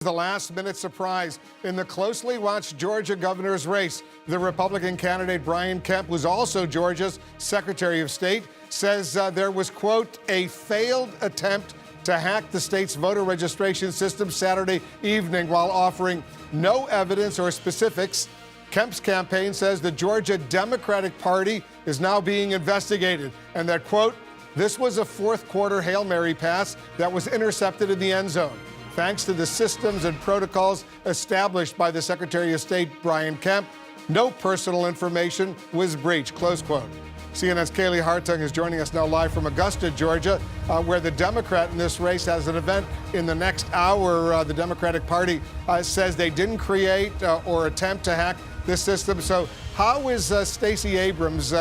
The last-minute surprise in the closely watched Georgia governor's race. The Republican candidate Brian Kemp, who's also Georgia's Secretary of State, says there was, quote, a failed attempt to hack the state's voter registration system Saturday evening while offering no evidence or specifics. Kemp's campaign says the Georgia Democratic Party is now being investigated and that, quote, this was a fourth-quarter Hail Mary pass that was intercepted in the end zone. Thanks to the systems and protocols established by the Secretary of State, Brian Kemp, no personal information was breached, close quote. CNN's Kaylee Hartung is joining us now live from Augusta, Georgia, where the Democrat in this race has an event in the next hour. The Democratic Party says they didn't create or attempt to hack this system. So how is Stacey Abrams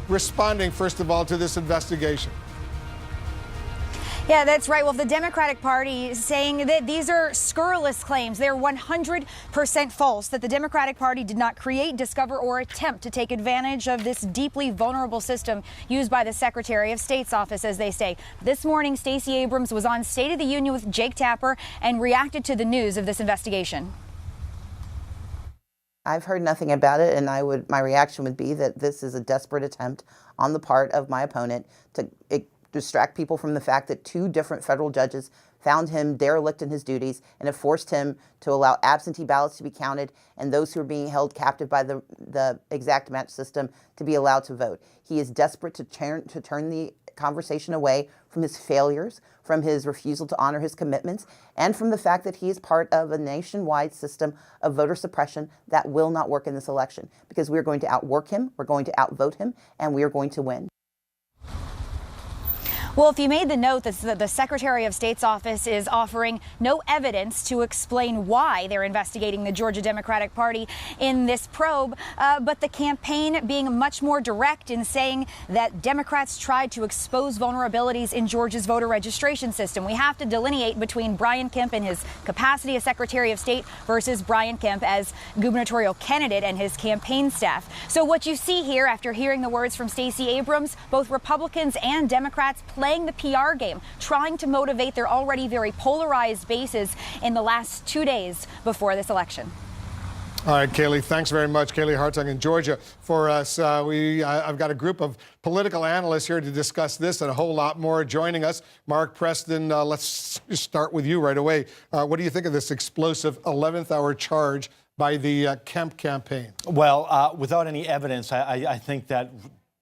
responding, first of all, to this investigation? Yeah, that's right. Well, the Democratic Party is saying that these are scurrilous claims. They're 100% false, that the Democratic Party did not create, discover, or attempt to take advantage of this deeply vulnerable system used by the Secretary of State's office, as they say. This morning, Stacey Abrams was on State of the Union with Jake Tapper and reacted to the news of this investigation. I've heard nothing about it, and my reaction would be that this is a desperate attempt on the part of my opponent to distract people from the fact that two different federal judges found him derelict in his duties and have forced him to allow absentee ballots to be counted and those who are being held captive by the exact match system to be allowed to vote. He is desperate to turn the conversation away from his failures, from his refusal to honor his commitments, and from the fact that he is part of a nationwide system of voter suppression that will not work in this election, because we're going to outwork him, we're going to outvote him, and we are going to win. Well, if you made the note that the Secretary of State's office is offering no evidence to explain why they're investigating the Georgia Democratic Party in this probe, but the campaign being much more direct in saying that Democrats tried to expose vulnerabilities in Georgia's voter registration system. We have to delineate between Brian Kemp in his capacity as Secretary of State versus Brian Kemp as gubernatorial candidate and his campaign staff. So what you see here, after hearing the words from Stacey Abrams, both Republicans and Democrats playing the PR game, trying to motivate their already very polarized bases in the last 2 days before this election. All right, Kaylee, thanks very much. Kaylee Hartung in Georgia for us. I've got a group of political analysts here to discuss this and a whole lot more. Joining us, Mark Preston, let's start with you right away. What do you think of this explosive 11th hour charge by the Kemp campaign? Well, without any evidence, I think that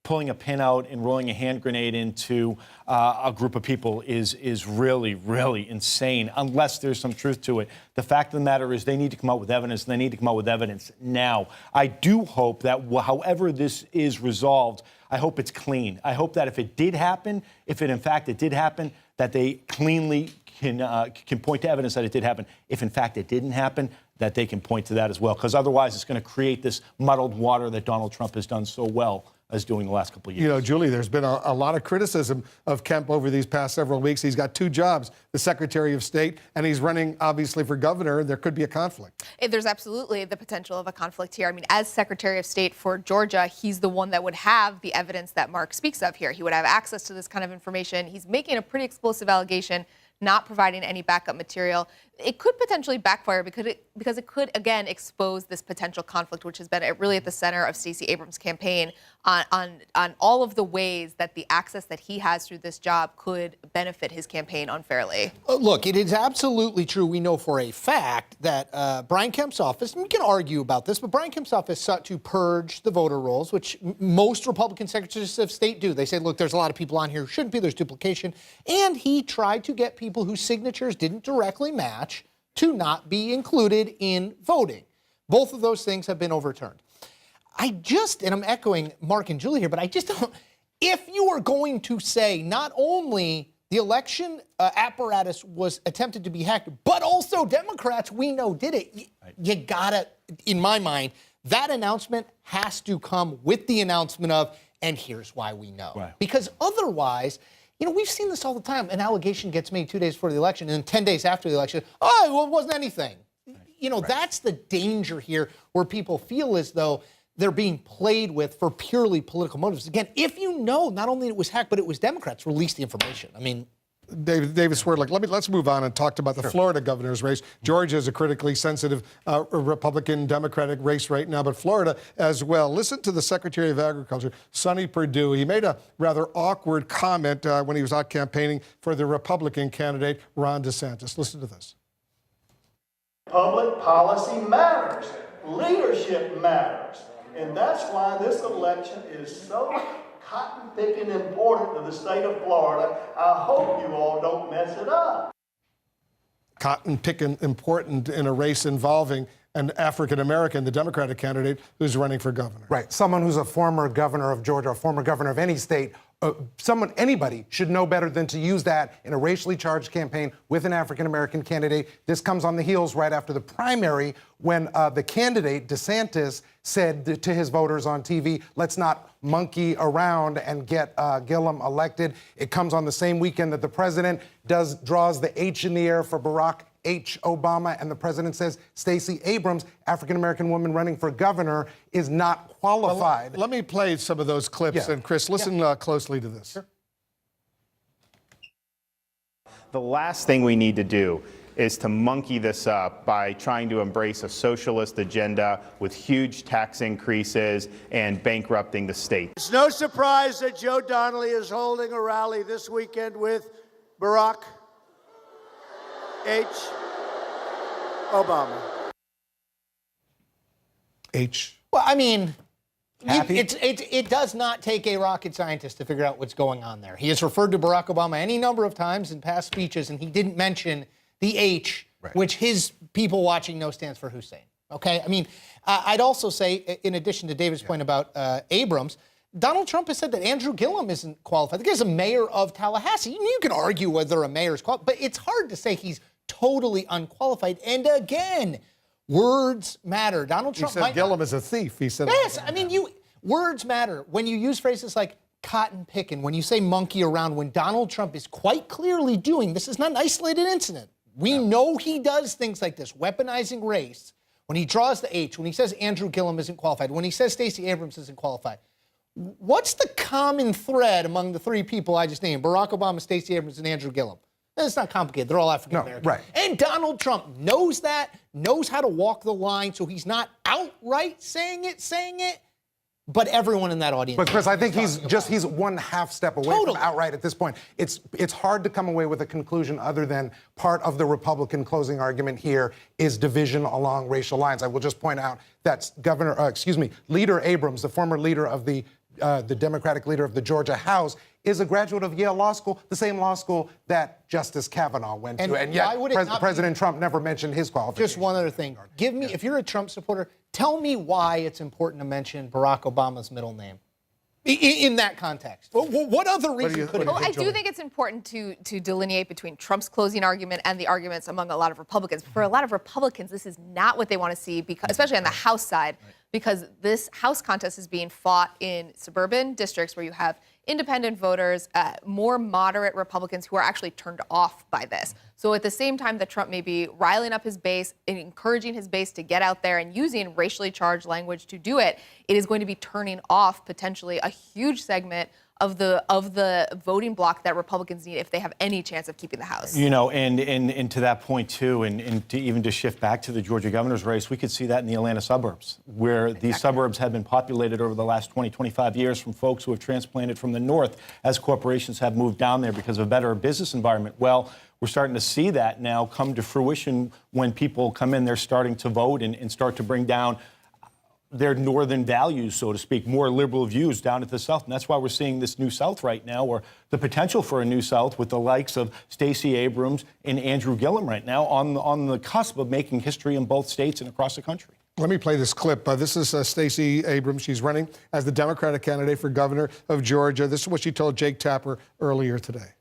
pulling a pin out and rolling a hand grenade into a group of people is really, really insane, unless there's some truth to it. The fact of the matter is they need to come out with evidence, and they need to come out with evidence now. I do hope that however this is resolved, I hope it's clean. I hope that if it did happen, in fact it did happen, that they cleanly can point to evidence that it did happen. If in fact it didn't happen, that they can point to that as well, because otherwise it's going to create this muddled water that Donald Trump has done so well as doing the last couple of years. You know, Julie, there's been a lot of criticism of Kemp over these past several weeks. He's got two jobs, the Secretary of State, and he's running, obviously, for governor. There could be a conflict. There's absolutely the potential of a conflict here. I mean, as Secretary of State for Georgia, he's the one that would have the evidence that Mark speaks of here. He would have access to this kind of information. He's making a pretty explosive allegation, not providing any backup material. It could potentially backfire because it could, again, expose this potential conflict, which has been really at the center of Stacey Abrams' campaign on all of the ways that the access that he has through this job could benefit his campaign unfairly. Look, it is absolutely true. We know for a fact that Brian Kemp's office, and we can argue about this, but Brian Kemp's office sought to purge the voter rolls, which most Republican secretaries of state do. They say, look, there's a lot of people on here who shouldn't be, there's duplication. And he tried to get people whose signatures didn't directly match to not be included in voting. Both of those things have been overturned. And I'm echoing Mark and Julie here, but I just don't, if you are going to say not only the election apparatus was attempted to be hacked, but also Democrats we know did it, you gotta, in my mind, that announcement has to come with the announcement of, and here's why we know. Right. Because otherwise, you know, we've seen this all the time. An allegation gets made 2 days before the election, and then 10 days after the election, oh, well, it wasn't anything. Right. You know, that's the danger here, where people feel as though they're being played with for purely political motives. Again, if you know not only it was hacked, but it was Democrats, release the information. I mean, David Swerdlick, let's move on and talk about the Florida governor's race. Georgia is a critically sensitive Republican-Democratic race right now, but Florida as well. Listen to the Secretary of Agriculture, Sonny Perdue. He made a rather awkward comment when he was out campaigning for the Republican candidate, Ron DeSantis. Listen to this. Public policy matters. Leadership matters. And that's why this election is so cotton-picking important to the state of Florida. I hope you all don't mess it up. Cotton-picking important in a race involving an African-American, the Democratic candidate, who's running for governor. Right. Someone who's a former governor of Georgia, a former governor of any state. Anybody should know better than to use that in a racially charged campaign with an African-American candidate. This comes on the heels right after the primary when the candidate, DeSantis, said to his voters on TV, let's not monkey around and get Gillum elected. It comes on the same weekend that the president draws the H in the air for Barack H. Obama, and the president says Stacey Abrams, African-American woman running for governor, is not qualified. Let me play some of those clips, and Chris, listen closely to this. Sure. The last thing we need to do is to monkey this up by trying to embrace a socialist agenda with huge tax increases and bankrupting the state. It's no surprise that Joe Donnelly is holding a rally this weekend with Barack H. Obama. H. Well, I mean, Happy? it does not take a rocket scientist to figure out what's going on there. He has referred to Barack Obama any number of times in past speeches, and he didn't mention the H, which his people watching know stands for Hussein. Okay? I mean, I'd also say, in addition to David's point about Abrams, Donald Trump has said that Andrew Gillum isn't qualified. The guy's a mayor of Tallahassee. You can argue whether a mayor is qualified, but it's hard to say he's totally unqualified. And again, words matter. Donald Trump He said Gillum is a thief. He said. Yes, I mean, words matter. When you use phrases like cotton picking, when you say monkey around, when Donald Trump is quite clearly doing, this is not an isolated incident. We know he does things like this, weaponizing race. When he draws the H, when he says Andrew Gillum isn't qualified, when he says Stacey Abrams isn't qualified, what's the common thread among the three people I just named? Barack Obama, Stacey Abrams, and Andrew Gillum. It's not complicated. They're all African-American. No, right. And Donald Trump knows that, knows how to walk the line, so he's not outright saying it, but everyone in that audience. But Chris, I think he's one half step away from outright at this point. It's hard to come away with a conclusion other than part of the Republican closing argument here is division along racial lines. I will just point out that Leader Abrams, the former leader of the Democratic leader of the Georgia House, is a graduate of Yale Law School, the same law school that Justice Kavanaugh went to. And yet President Trump never mentioned his qualifications. Just one other thing. Give me, if you're a Trump supporter, tell me why it's important to mention Barack Obama's middle name in that context. What other reason could it be? Well, I do think it's important to delineate between Trump's closing argument and the arguments among a lot of Republicans. For a lot of Republicans, this is not what they want to see, because, especially on the House side, because this House contest is being fought in suburban districts where you have independent voters, more moderate Republicans who are actually turned off by this. So at the same time that Trump may be riling up his base and encouraging his base to get out there and using racially charged language to do it, it is going to be turning off potentially a huge segment of the voting bloc that Republicans need if they have any chance of keeping the House. You know, and to that point, too, and to even to shift back to the Georgia governor's race, we could see that in the Atlanta suburbs, where these suburbs have been populated over the last 20, 25 years from folks who have transplanted from the north as corporations have moved down there because of a better business environment. Well, we're starting to see that now come to fruition when people come in, they're starting to vote and start to bring down their northern values, so to speak, more liberal views down at the South. And that's why we're seeing this New South right now, or the potential for a New South with the likes of Stacey Abrams and Andrew Gillum right now on the cusp of making history in both states and across the country. Let me play this clip. This is Stacey Abrams. She's running as the Democratic candidate for governor of Georgia. This is what she told Jake Tapper earlier today.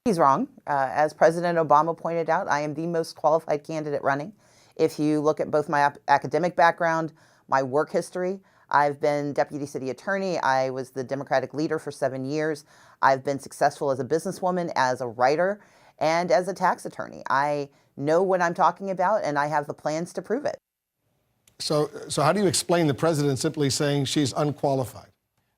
He's wrong. As President Obama pointed out, I am the most qualified candidate running. If you look at both my academic background, my work history, I've been deputy city attorney. I was the Democratic leader for 7 years. I've been successful as a businesswoman, as a writer, and as a tax attorney. I know what I'm talking about, and I have the plans to prove it. So how do you explain the president simply saying she's unqualified?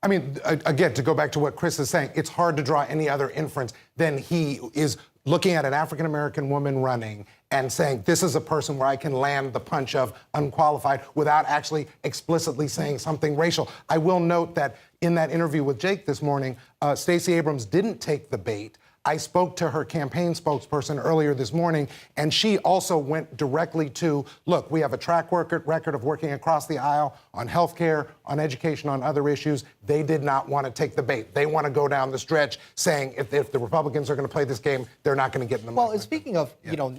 I mean, again, to go back to what Chris is saying, it's hard to draw any other inference than he is looking at an African-American woman running and saying, this is a person where I can land the punch of unqualified without actually explicitly saying something racial. I will note that in that interview with Jake this morning, Stacey Abrams didn't take the bait. I spoke to her campaign spokesperson earlier this morning, and she also went directly to, look, we have a track record of working across the aisle on health care, on education, on other issues. They did not want to take the bait. They want to go down the stretch saying if the Republicans are going to play this game, they're not going to get in the Well, and speaking of,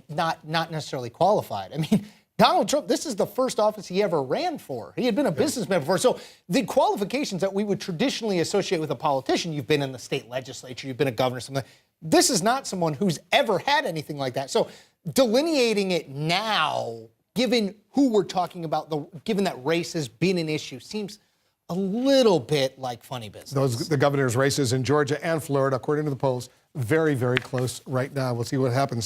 not necessarily qualified, I mean, Donald Trump, this is the first office he ever ran for. He had been a businessman before. So the qualifications that we would traditionally associate with a politician, you've been in the state legislature, you've been a governor, something. This is not someone who's ever had anything like that. So delineating it now, given who we're talking about, given that race has been an issue, seems a little bit like funny business. The governor's races in Georgia and Florida, according to the polls, very, very close right now. We'll see what happens.